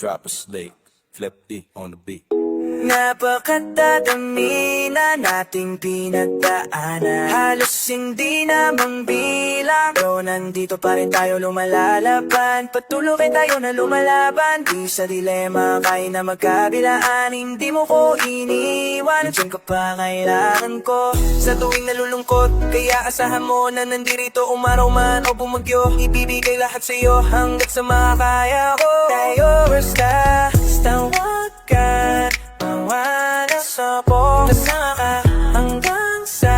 Drop a slate, flip D on the beat. Napakadadami na nating pinagdaanan, halos hindi na bilang. Pero nandito pa rin tayo lumalalaban, patuloy tayo na lumalaban. Di sa dilema kaya na magkabilaan, hindi mo ko iniwan. Nandiyan ka pa, kailangan ko sa tuwing nalulungkot. Kaya asahan mo na nandirito umaraw man o bumagyo, ibibigay lahat sa'yo hanggat sa makakaya ko. Tayo basta wag ka mawala sa buong kasama ka hanggang sa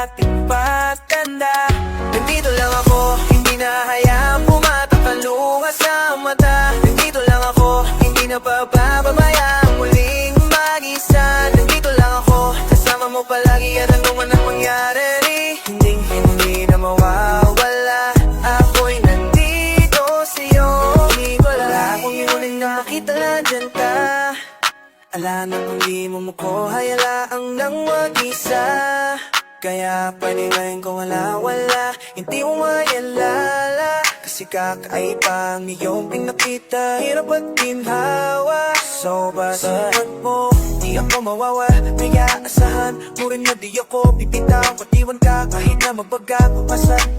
ating pagtanda. Nandito lang ako, hindi na hayaang pumatak ang luha sa mata. Nandito lang ako, hindi na pababayaan muling mag-isa. Nandito lang ako, kasama mo palagi at ano man ang mangyari, hindi na mawawala. Ako'y nandito sa'yo, hindi ko wala akong iuling nakita na dyan ka. Ala na kung di mo ko hayalaang nang mag-isa. Kaya panigayin ko wala, hindi mo mayalala. Kasi kakaiba ang iyong pinakita, hirap at ginhawa. So basahan mo, di ako mawawala. Kaya asahan mo rin na di ako bibitaw. Patiwan ka kahit na magbaga,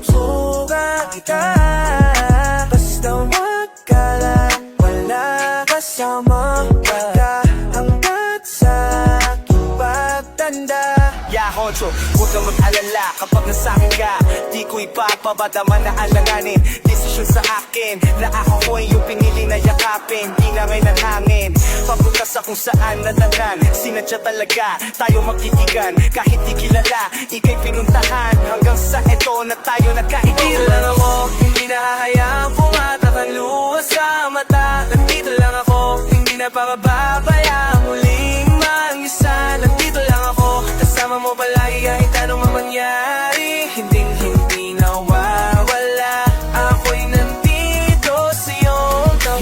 suka kita. Basta wag ka lang, wala kasama ka hanggat sa aking pagtanda. Honcho, huwag kang mag-alala kapag nasa'kin ka. Di ko ipapabadama na alanganin. Desisyon sa akin na ako ay yung pinili na yakapin. Di na ngayon ang hangin papunta sa kung saan nadanan. Sinadya talaga tayo magtitigan kahit di kilala, ika'y pinuntahan hanggang sa eto na tayo nagkaibigan. Nandito lang ako, hindi na hahayaang pumatak ang luha sa mata. Nandito lang ako, hindi na pababayaan muling mag-isa. Nandito lang ako, kasama mo palagi kahit anong mangyari, hindi nawawala. Ako'y nandito sa'yo.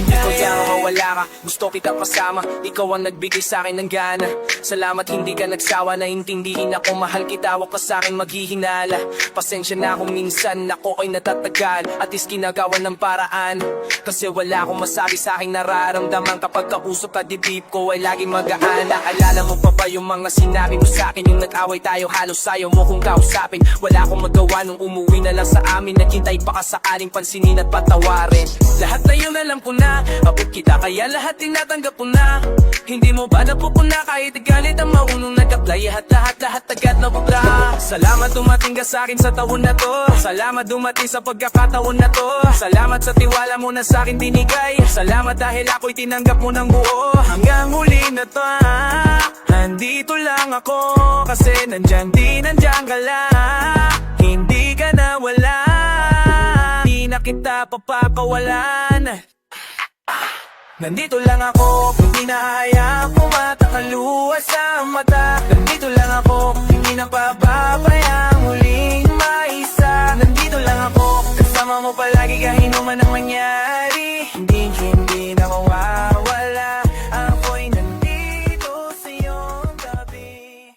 Hindi ko kaya mawala ka, gusto kita kasama. Ikaw ang nagbigay sa'kin ng gana. Salamat hindi ka nagsawa na intindihin ako. Mahal kita, wag ka sa'kin maghihinala. Pasensya na kung minsan ako ay natatagal, at is ginagawa ng paraan. Kasi wala akong masabi sa'king nararamdaman. Kapag kausap ka dibdib ko ay laging magaan. Naalala mo pa ba yung mga sinabi mo sa'kin? Yung nag-away tayo, halos ayaw mo kong kausapin. Wala akong magawa nung umuwi na lang sa amin. Naghintay pa ka sakaling pansinin at patawarin. Lahat na yun alam ko na, abot kita kaya lahat tinatanggap ko na. Hindi mo ba napupuna kahit galit ang maunong nag-apply? Lahat agad na bubra. Salamat dumating ka sa'kin sa taon na to. Salamat dumating sa pagkakataon na to. Salamat sa tiwala mo na sa'kin binigay. Salamat dahil ako'y tinanggap mo ng buo. Hanggang huli na to, nandito lang ako kasi nandiyan ka lang. Hindi ka na wala, di na kita papakawalan. Nandito lang ako, hindi na hayaang pumatak ang luha sa mata. Nandito lang ako, hindi na pababayaan muling maisa. Nandito lang ako, kasama mo palagi kahit ano man ang mangyari, hindi na mawawala. Ako'y nandito sa iyong tabi.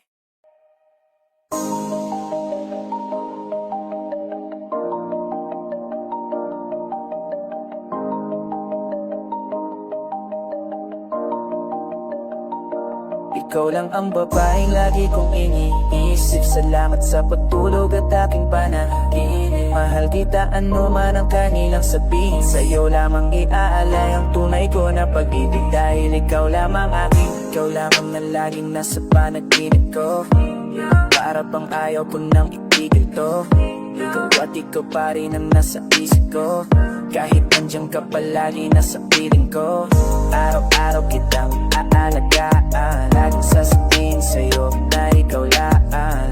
Ikaw lang ang babaeng lagi kong iniisip. Salamat sa pagtulog at aking panaginip. Mahal kita ano man ang kanilang sabihin. Sa'yo lamang iaalay ang tunay ko na pag-ibig. Dahil ikaw lamang aking, ikaw lamang na laging nasa panaginip ko. Para bang ayaw ko nang itigil to. Ikaw at ikaw pa rin ang nasa isip ko. Kahit nandiyan ka palagi nasa piling ko. Araw-araw kitang aalagaan. Laging sasabihin sa'yo na ikaw lang.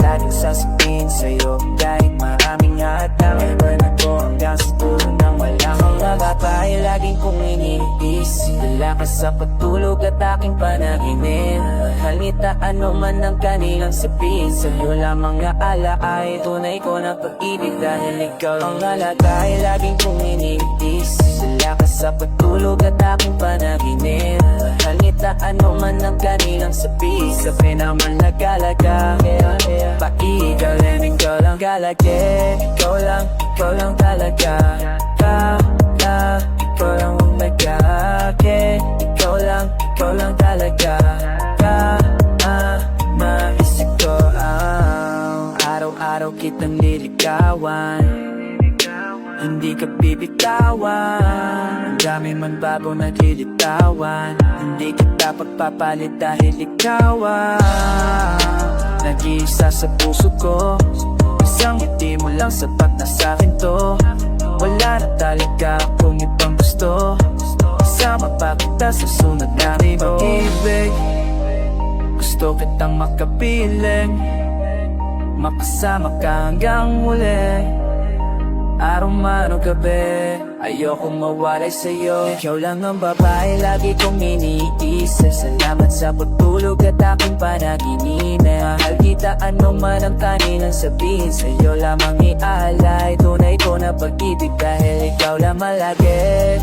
Laging sasabihin sa'yo kahit maraming hatang. Ever na to hanggang sa dulo nang wala kang nagapay. Laging kong iniisip. Wala ka sa pagtulog at aking panaginip. Halita ano man ang kanilang sabihin. Sa'yo lamang naalaay tunay ko na pag-ibig. Dahil ikaw ang alagay. Laging kong iniisip. Wala ka sa pagtulog at aking panaginip. Halita ano man ang kanilang sabihin. Sa naman nagalaga. Ikaw lang galage. Ikaw lang talaga. Ikaw lang ang nagage. Marami man bago naglilitawan, hindi kita pagpapalit dahil ikaw nag-iisa sa puso ko. Isang ngiti mo lang sapat na sa'kin to. Wala na talaga kung ibang gusto. Kasama pa kita sa sunod na pag-ibig. Gusto kitang makapiling, makasama ka hanggang muli. Araw man o gabi, ayokong mawalay sa'yo. Ikaw lang ang babae lagi kong iniisip. Salamat sa pagtulog at aking panaginip. Mahal kita ano man ang kanilang sabihin. Sa'yo lamang iaalay tunay ko na pag-ibig. Dahil ikaw lang malagi,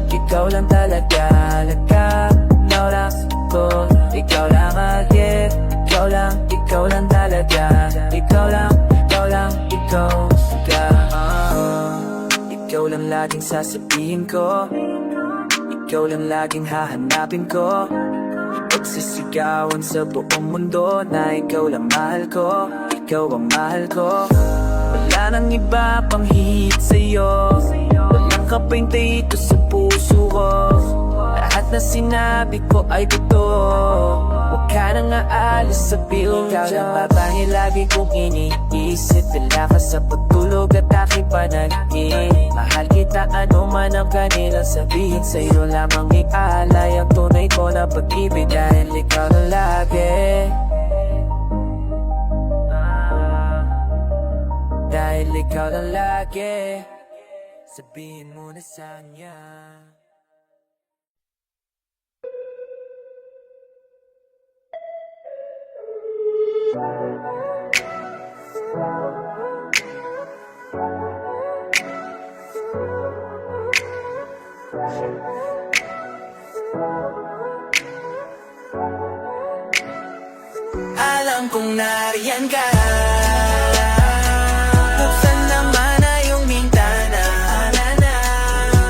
ikaw lang talaga. Ikaw lang ko, ikaw lang agad. Ikaw lang talaga. Ikaw lang ka. Ikaw lang laging sasabihin ko, ikaw lang laging hahanapin ko. Pagsisigawan sa buong mundo na ikaw lang mahal ko, ikaw ang mahal ko. Wala nang iba pang hihit sa'yo, walang kapain dito sa puso ko. Lahat na sinabi ko ay totoo, huwag ka nang aalis sa building. Ikaw lang babae lagi kong iniisip. Wala ka sa pagtulog at aking panaginip. Mahal kita ano man ang kanilang sabihin. Sa'yo lamang iaalay ang tunay ko na pag-ibig. Dahil ikaw lang lagi, dahil ikaw lang lagi. Sabihin mo na sa kanya. Alam kong nariyan ka, buksan naman na yung bintana.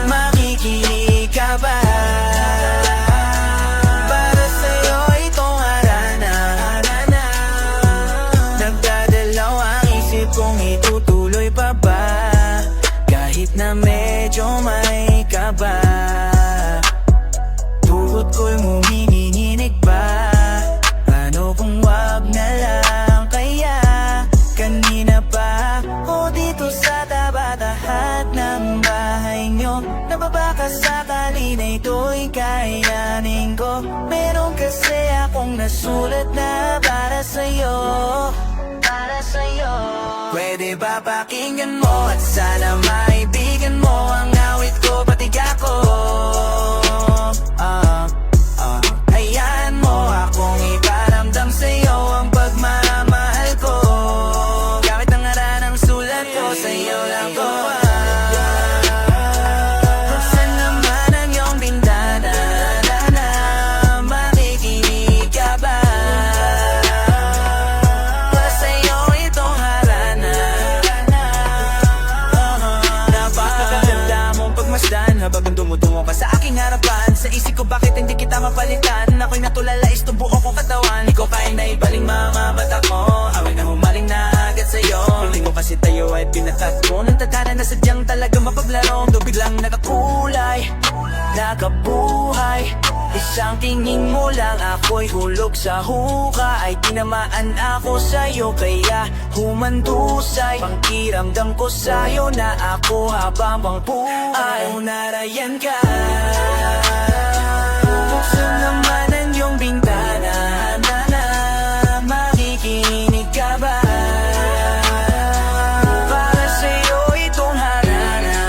Makikinig ka ba? Para sa'yo itong harana. Nagdadalaw ang isip kong itutuloy pa ba, kahit na medyo may kaba. Tuhod ko'y nguminginig ba? Paano kung wag na lang kaya? Kanina pa o dito sa tabat-tahat ng bahay nyo, nababaka sakali na ito'y kayanin ko. Meron kasi akong nasulat na para sa'yo, para sa'yo. Pwede ba pakinggan mo at sana maibigan mo ang awit ko, patiga ko. Hayaan mo akong iparamdam sa'yo ang pagmamahal ko, gamit ang haranang sulat ko, sa'yo lang ko. Buksan naman ang iyong bintana, makikinig ka ba? Para sa'yo itong harana. Napakaganda mong pagmasdan habang dumutungo ka sa aking harapan. Sa isip ko bakit hindi kita mapalitan. Ako'y natulala itong buo kong katawan. Di ko kaya na ibaling mga mata ko. Away na humaling na agad sa'yo. Hindi mo kasi tayo ay pinatat ko. Nang tadhana na sadyang talaga mapaglaro. Do biglang nakakulay, nakabuhay. Isang tingin mo lang ako'y hulog sa huka. Ay tinamaan ako sa'yo kaya humandusay. Pangkiramdam ko sa'yo na ako habang pang buhay. Narayan ka, buksan naman ang iyong bintana. Makikinig ka ba? Para sa'yo itong harana.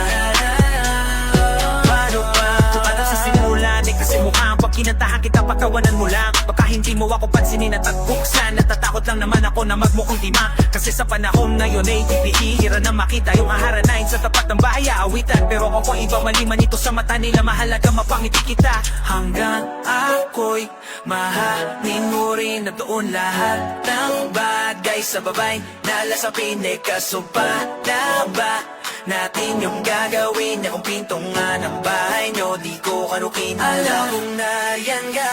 Paano ba? Tumatang sa simulan, kasi mukhang pag kinantahan kita pagkawanan mo lang. Baka hindi mo ako pansinin at buksan. Natatakot lang naman ako na magmukhang tima. Kasi sa panahon ngayon ay bihira na makita yung aharanain sa tapat ng bahay awitan. Pero ako iba maliman ito sa mata nila. Mahalaga mapangiti kita Hanggang ako'y mahalin mo rin na doon lahat ng bagay sa babay nalasapin. Kaso pa na ba natin yung gagawin na kung pintungan ng bahay nyo, di ko kanukin. Alam kong nariyan ka,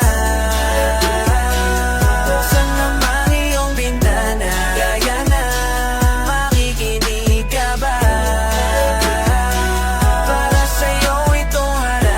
buksan naman iyong bintana. Kaya na makikinig ka ba? Para sa'yo itong harana.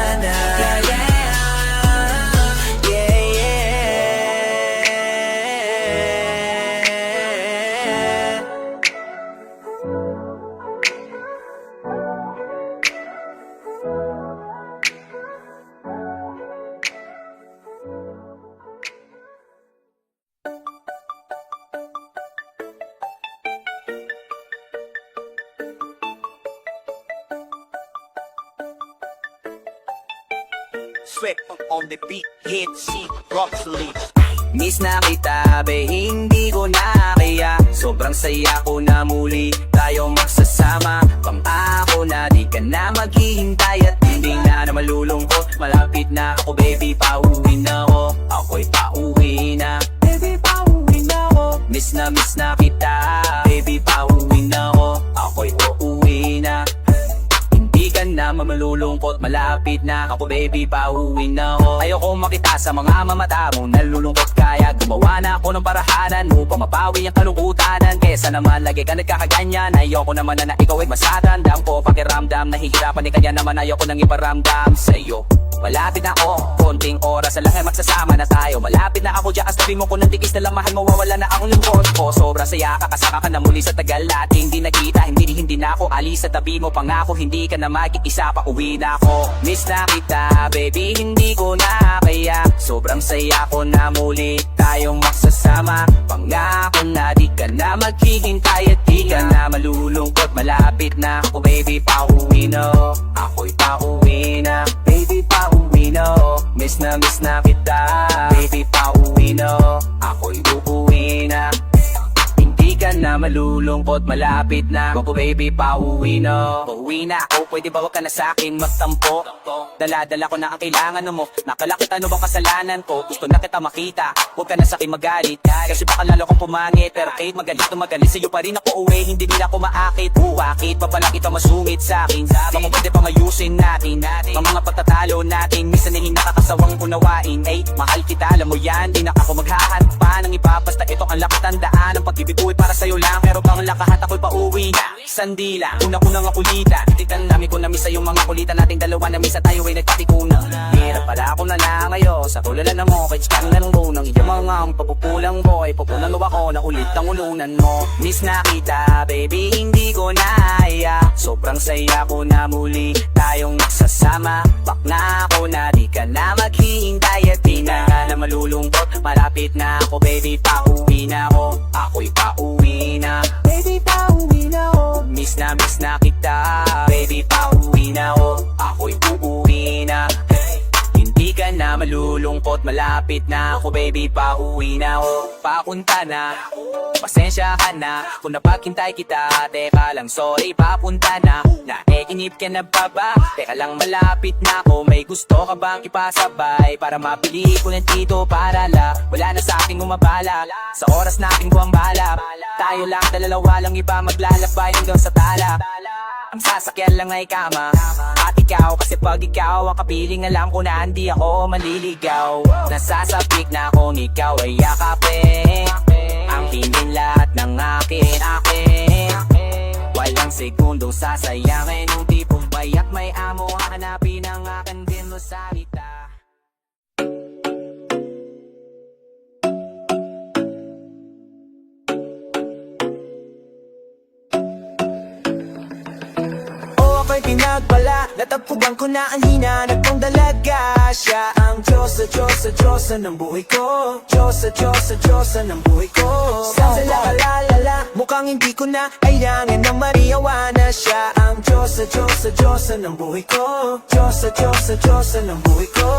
Sweat on the beat, hit, see, rock sleep. Miss na kita, be, hindi ko na kaya. Sobrang saya ko na muli tayo magsasama. Pangako na di ka na maghihintay at hindi na malulungkot. Malapit na ako, baby, pauwi na ako. Ako'y pauwi na, baby, pauwi na ako. Miss na kita, baby, pauwi na ako. Ako'y uuwi na. Hindi ka na malulungkot, malapit na ako, baby, pauwi na ako. Ayoko makita sa mga mamata mo nalulungkot, kaya gumawa na ako ng parahanan upang mapawi ang kalungkutanan. Kesa naman lagi ka nagkakaganyan, ayoko naman na ikaw ay masatandam ko. Pakiramdam, nahihirapan kaya naman ayoko nang iparamdam sa'yo. Malapit na ako, konting oras na lang ay magsasama na tayo. Malapit na ako dyan, tabi mo ko ng tikis na lang, mahal, mawawala na akong lungkot ko. Sobra saya, kakasama ka na muli sa tagal natin hindi nakita. Hindi na ako alis sa tabi mo, pangako hindi ka na mag-iisa, pa uwi na ako. Miss na kita, baby, hindi ko na kaya. Sobrang saya ko na muli tayong magsasama. Pangako na di ka na maghihintay at di ka na malulungkot. Malapit na ako, baby, pauwi na. Ako'y pauwi na, baby, pauwi na. Miss na kita, baby, pauwi na. Ako'y uuwi na. Hindi ka na malulungkot, malapit na ako, baby, pauwi na. Pauwi na ako, pwede ba wag ka na sa'kin magtampo? Dala-dala ko na ang kailangan mo. Nakalakit, ano bang kasalanan ko? Gusto na kita makita, huwag ka na sa'kin magalit. Kasi baka lalo kong pumangit, pero kahit magalit o magalit, sa'yo pa rin ako uwi, hindi nila ako maakit. Bakit pa pala kita masungit sa'kin? Baka pwede pang ayusin natin ang mga pagtatalo natin. Minsan ay nakakasawang unawain. Ay, mahal kita, alam mo yan, di na ako maghahanap pa ng iba. Basta ito ang lakatandaan, ang pag-ibig ko'y para sa'yo lang. Pero bang lakahat ako'y pauwi na. Sandila, una ko nang akulitan. Titan namin ko na miss sa'yo mga kulitan nating dalawa na misa tayo ay nagpatikunan. Hirap pala ako na lang ngayon sa tulala na mo. Kahit scan na ng lunang iyong mga ang papupulang ko. Ay pupulang ako na ulit ang ulunan mo. Miss na kita, baby, hindi ko na kaya. Sobrang saya ko na muli tayong nagsasama. Bak na ako na di ka na maghihintay at di na nga na malulungkot. Malapit na ako, baby, pauwi na ako. Ako'y pauwi na, baby, pauwi na ako. Miss na kita, baby, pauwi na ako. Ako'y uuwi na. Hindi ka na malulungkot, malapit na ako, baby, pauwi na ako. Papunta na, pasensya ka na kung napaghintay kita. Teka lang, sorry, papunta na. Naiinip ka na ba ba? Teka lang, malapit na ako. May gusto ka bang ipasabay para mapili ko ng tito para la wala na sa ating umabala. Sa oras natin buwang bala, tayo lang dalawa lang, iba maglalakbay hanggang sa tala. Ang sasakyan lang ay kama at ikaw, kasi pag ikaw ang kapiling, alam ko na hindi ako maliligaw. Nasasapik na kung ikaw ay yakapin, ang pinin lahat ng akin. Walang segundong sasayangin, yung tipong bayak may amo, hahanapin ang akin din mo salita. Ako'y pinagbala, natagpuan ko na ang hinanap kong dalaga. Siya ang Diyosa ng buhay ko. Diyosa ng buhay ko. Sa lalalala, mukhang hindi ko na kailangan ng mariawana. Siya ang Diyosa ng buhay ko. Diyosa ng buhay ko.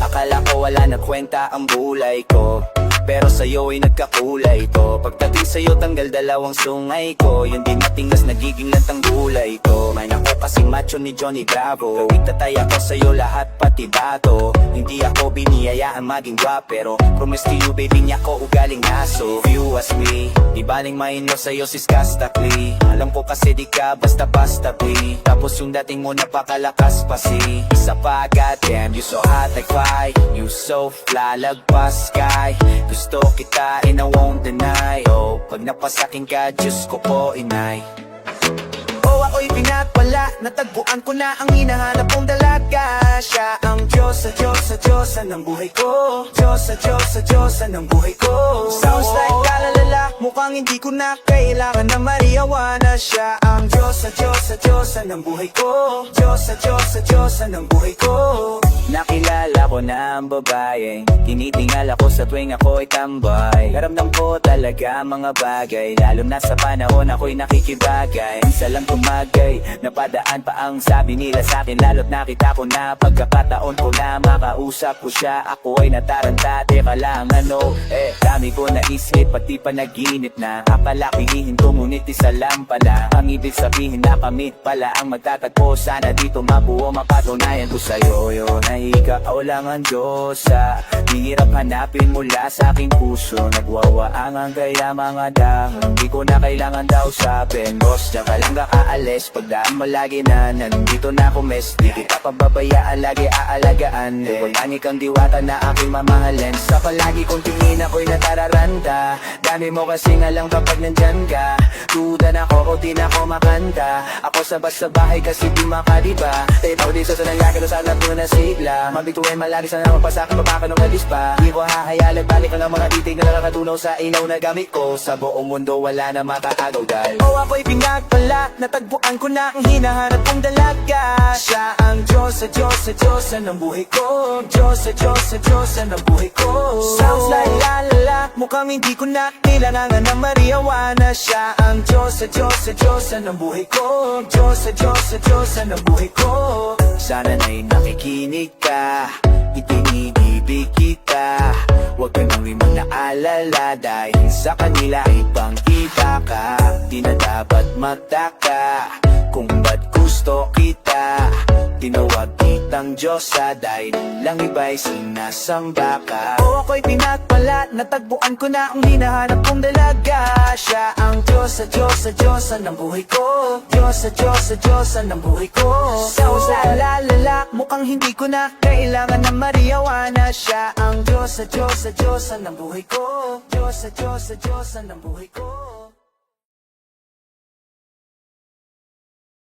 Akala ko wala na kwenta ang bulay ko, pero sa'yo ay nagkakulay to. Pagdating sa'yo tanggal dalawang sungay ko. Yung di matingas nagiging lantang gulay ko. May nako kasing macho ni Johnny Bravo. Gawing tatay ako sa'yo lahat pati bato. Hindi ako biniyayaan maging guwap, pero promise to you baby niya ko ugaling aso. If you ask me, di baling mainlo sa'yo siskastakli. Alam ko kasi di ka basta-basta pli. Tapos yung dating mo napakalakas pa si isa pa, goddamn, you so hot like fire. You so fly, lagpas sky. Gusto kita and I won't deny. Oh, pag napasakin ka, Diyos ko po, inay. Oh, ako'y pinagpala, natagpuan ko na ang hinahanap kong dalaga. Siya ang Diyosa ng buhay ko. Diyosa ng buhay ko. Sounds like kalalala, mukhang hindi ko na kailangan na mariawana. Siya ang Diyosa ng buhay ko. Diyosa ng buhay ko. Nakilala ko ako na ang babae Tinitingal ako sa tuwing ako'y tambay Karamdam ko talaga mga bagay Lalo na sa panahon ako'y nakikibagay Isa lang tumagay, napadaan pa ang sabi nila sa'kin Lalo't nakita ko na pagkakataon ko na makausap ko siya Ako ay nataranta, teka lang ano dami ko naisip, pati panaginip na Kapalakihin ko ngunit isa lang pala Ang ibig sabihin na kami pala ang magtatagpo Sana dito mabuo, mapatunayan ko sa'yo Yun ay ikaw lang ang Diyosa Di hirap hanapin mula sa aking puso Nagwawaangan kaya mga dahon Di ko na kailangan daw sabihin Boss, diyan ka lang kakaalis Pagdaan mo lagi na nandito na ako mes Di kita pababayaan, lagi aalagaan Tangi kang diwata na aking mamahalin Sa palagi kong tingin ako'y natararanta Dami mo kasi nga lang kapag nandyan ka Duda na ako o di na ako makanta Ako sabas sa bahay kasi di makadiba Ikaw di sa sanangyakin o sana po na sigla Mabituin malari sana mapasakin mapakanong alis pa Di ko hahayalan balik ang mga titig na nakakatunaw sa inaw na gamit ko Sa buong mundo wala na makakagaw dahil ako'y pinagpala Natagpuan ko na ang hinahanap kong dalaga Siya ang Diyos sa Diyos sa Diyos ng buhay ko Diyos sa Diyos sa Diyos ng buhay ko Sounds like la la la Mukhang hindi ko na kailangan ng mariawana Siya ang Diyos sa Diyos sa Diyos ng buhay ko Diyos sa Diyos sa Diyos ng buhay ko Sana na'y nakikinig ka Itinibig kita Huwag ka nang rimang naalala Dahil sa kanila ay pangkita ka Di na dapat magtaka Kung ba't gusto kita Tinawag kitang Diyosa Dahil lang iba'y sinasamba ka ako'y pinagpala Natagpuan ko na ang hinahanap kong dalaga Siya ang Diyos sa Diyos sa Diyos ng buhay ko Diyos sa Diyos sa Diyos ng buhay ko Sounds like lalala Mukhang hindi ko na kailangan ng mariawana Siya ang Diyos sa Diyos sa Diyos ng buhay ko Diyos sa Diyos sa Diyos ng buhay ko